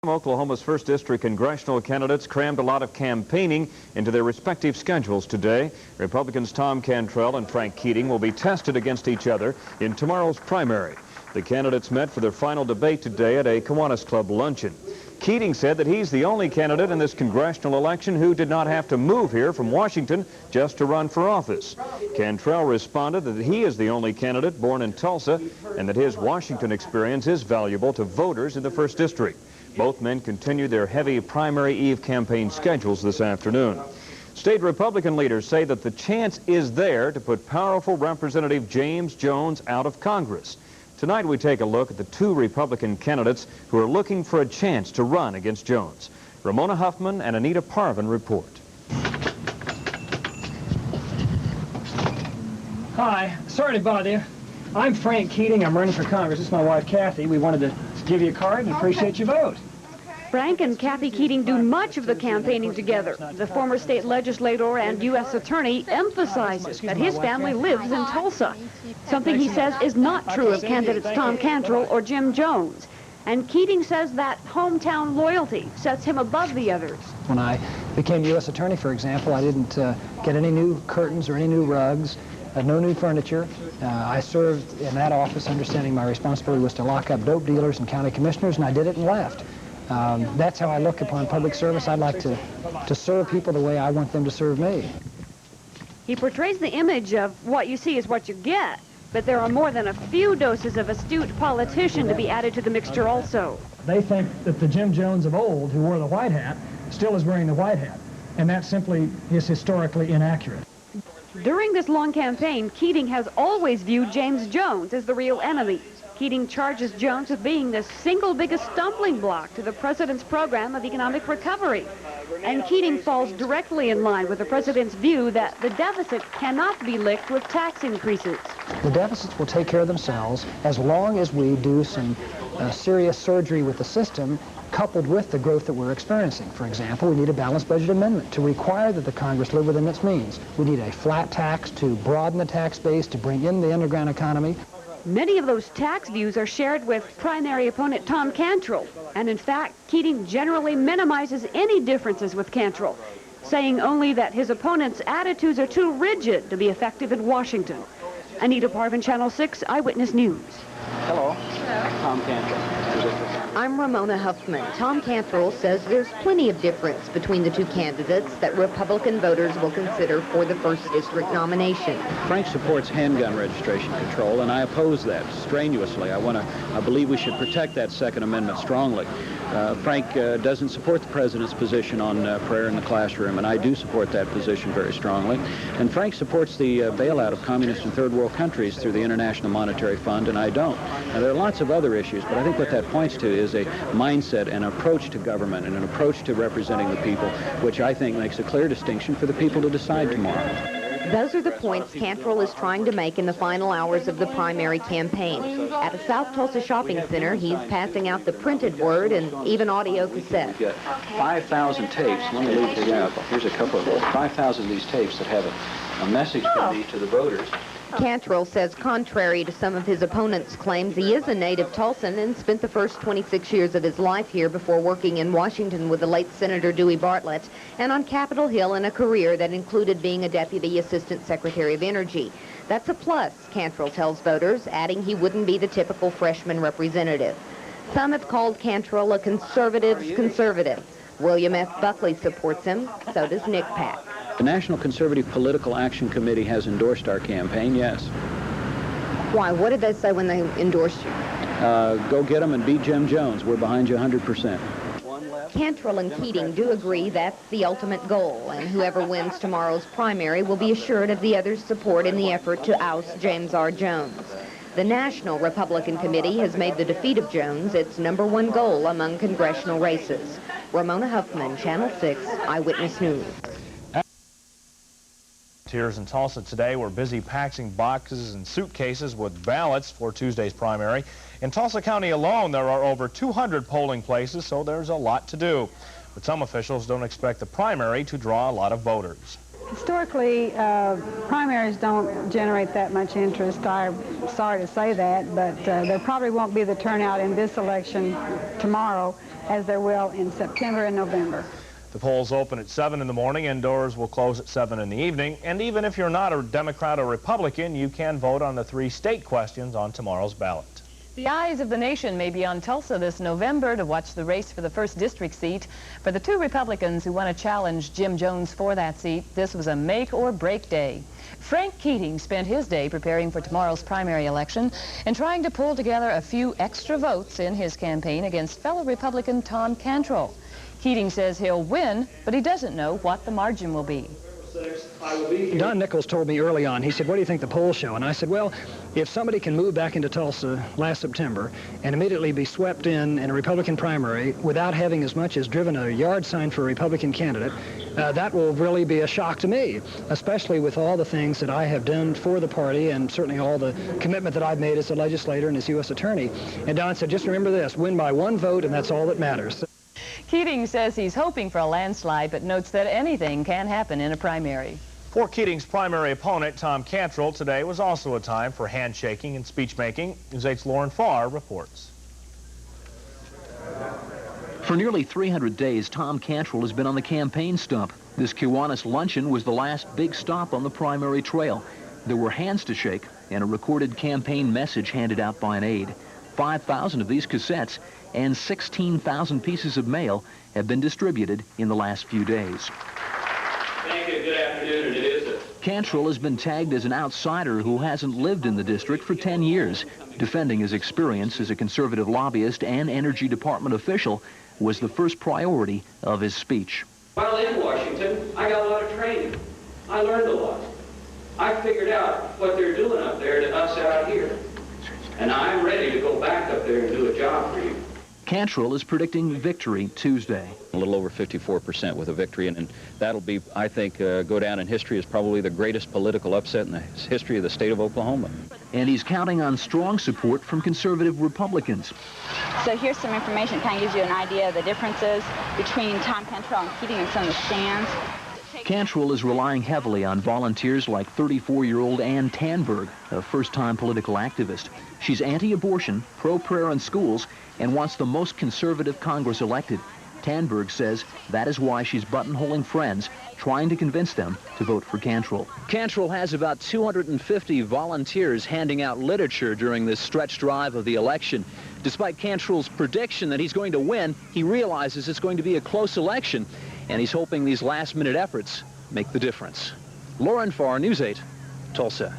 Oklahoma's 1st District congressional candidates crammed a lot of campaigning into their respective schedules today. Republicans Tom Cantrell and Frank Keating will be tested against each other in tomorrow's primary. The candidates met for their final debate today at a Kiwanis Club luncheon. Keating said that he's the only candidate in this congressional election who did not have to move here from Washington just to run for office. Cantrell responded that he is the only candidate born in Tulsa and that his Washington experience is valuable to voters in the 1st District. Both men continued their heavy primary eve campaign schedules this afternoon. State Republican leaders say that the chance is there to put powerful Representative James Jones out of Congress. Tonight we take a look at the two Republican candidates who are looking for a chance to run against Jones. Ramona Huffman and Anita Parvin report. Hi, sorry to bother you. I'm Frank Keating. I'm running for Congress. This is my wife, Kathy. We wanted to give you a card and appreciate your vote. Frank and Kathy Keating do much of the campaigning together. The former state legislator and U.S. attorney emphasizes that his family lives in Tulsa, something he says is not true of candidates Tom Cantrell or Jim Jones. And Keating says that hometown loyalty sets him above the others. When I became U.S. attorney, for example, I didn't get any new curtains or any new rugs, no new furniture. I served in that office understanding my responsibility was to lock up dope dealers and county commissioners, and I did it and left. That's how I look upon public service. I'd like to serve people the way I want them to serve me. He portrays the image of what you see is what you get, but there are more than a few doses of astute politician to be added to the mixture also. They think that the Jim Jones of old, who wore the white hat, still is wearing the white hat, and that simply is historically inaccurate. During this long campaign, Keating has always viewed James Jones as the real enemy. Keating charges Jones with being the single biggest stumbling block to the president's program of economic recovery. And Keating falls directly in line with the president's view that the deficit cannot be licked with tax increases. The deficits will take care of themselves as long as we do some serious surgery with the system coupled with the growth that we're experiencing. For example, we need a balanced budget amendment to require that the Congress live within its means. We need a flat tax to broaden the tax base, to bring in the underground economy. Many of those tax views are shared with primary opponent Tom Cantrell, and in fact, Keating generally minimizes any differences with Cantrell, saying only that his opponent's attitudes are too rigid to be effective in Washington. Anita Parvin, Channel 6 Eyewitness News. Hello. Hello. Tom Cantrell. I'm Ramona Huffman. Tom Cantrell says there's plenty of difference between the two candidates that Republican voters will consider for the 1st District nomination. Frank supports handgun registration control, and I oppose that strenuously. I believe we should protect that Second Amendment strongly. Frank doesn't support the president's position on prayer in the classroom, and I do support that position very strongly. And Frank supports the bailout of communist and third world countries through the International Monetary Fund, and I don't. Now, there are lots of other issues, but I think what that points to is a mindset, an approach to government, and an approach to representing the people, which I think makes a clear distinction for the people to decide tomorrow. Those are the points Cantrell is trying to make in the final hours of the primary campaign. At a South Tulsa shopping center, he's passing out the printed word and even audio cassettes. 5,000 tapes. Let me leave it out. Here's a couple of those. 5,000 of these tapes that have a message from me to the voters. Cantrell says, contrary to some of his opponents' claims, he is a native Tulsan and spent the first 26 years of his life here before working in Washington with the late Senator Dewey Bartlett and on Capitol Hill in a career that included being a Deputy Assistant Secretary of Energy. That's a plus, Cantrell tells voters, adding he wouldn't be the typical freshman representative. Some have called Cantrell a conservative's conservative. William F. Buckley supports him, so does Nick Pack. The National Conservative Political Action Committee has endorsed our campaign, yes. Why? What did they say when they endorsed you? Go get them and beat Jim Jones. We're behind you 100%. Cantrell and Keating do agree that's the ultimate goal, and whoever wins tomorrow's primary will be assured of the other's support in the effort to oust James R. Jones. The National Republican Committee has made the defeat of Jones its #1 goal among congressional races. Ramona Huffman, Channel 6 Eyewitness News. Volunteers in Tulsa today were busy packing boxes and suitcases with ballots for Tuesday's primary. In Tulsa County alone, there are over 200 polling places, so there's a lot to do. But some officials don't expect the primary to draw a lot of voters. Historically, primaries don't generate that much interest. I'm sorry to say that, but there probably won't be the turnout in this election tomorrow as there will in September and November. The polls open at 7 in the morning and doors will close at 7 in the evening. And even if you're not a Democrat or Republican, you can vote on the 3 state questions on tomorrow's ballot. The eyes of the nation may be on Tulsa this November to watch the race for the 1st district seat. For the 2 Republicans who want to challenge Jim Jones for that seat, this was a make or break day. Frank Keating spent his day preparing for tomorrow's primary election and trying to pull together a few extra votes in his campaign against fellow Republican Tom Cantrell. Keating says he'll win, but he doesn't know what the margin will be. Don Nichols told me early on, he said, what do you think the polls show? And I said, well, if somebody can move back into Tulsa last September and immediately be swept in a Republican primary without having as much as driven a yard sign for a Republican candidate, that will really be a shock to me, especially with all the things that I have done for the party and certainly all the commitment that I've made as a legislator and as U.S. Attorney. And Don said, just remember this, win by 1 vote and that's all that matters. Keating says he's hoping for a landslide, but notes that anything can happen in a primary. For Keating's primary opponent, Tom Cantrell, today was also a time for handshaking and speech-making. News 8's Lauren Farr reports. For nearly 300 days, Tom Cantrell has been on the campaign stump. This Kiwanis luncheon was the last big stop on the primary trail. There were hands to shake and a recorded campaign message handed out by an aide. 5,000 of these cassettes and 16,000 pieces of mail have been distributed in the last few days. Thank you. Good afternoon. And it is Cantrell has been tagged as an outsider who hasn't lived in the district for 10 years. Defending his experience as a conservative lobbyist and Energy Department official was the first priority of his speech. While in Washington, I got a lot of training. I learned a lot. I figured out what they're doing up there to us out here. And I'm ready to go back up there and do a job for you. Cantrell is predicting victory Tuesday. A little over 54% with a victory, and that'll be, I think, go down in history as probably the greatest political upset in the history of the state of Oklahoma. And he's counting on strong support from conservative Republicans. So here's some information, kind of gives you an idea of the differences between Tom Cantrell and Keating in some of the stands. Cantrell is relying heavily on volunteers like 34-year-old Ann Tanberg, a first-time political activist. She's anti-abortion, pro-prayer in schools, and wants the most conservative Congress elected. Tanberg says that is why she's buttonholing friends, trying to convince them to vote for Cantrell. Cantrell has about 250 volunteers handing out literature during this stretch drive of the election. Despite Cantrell's prediction that he's going to win, he realizes it's going to be a close election, and he's hoping these last-minute efforts make the difference. Lauren Farr, News 8, Tulsa.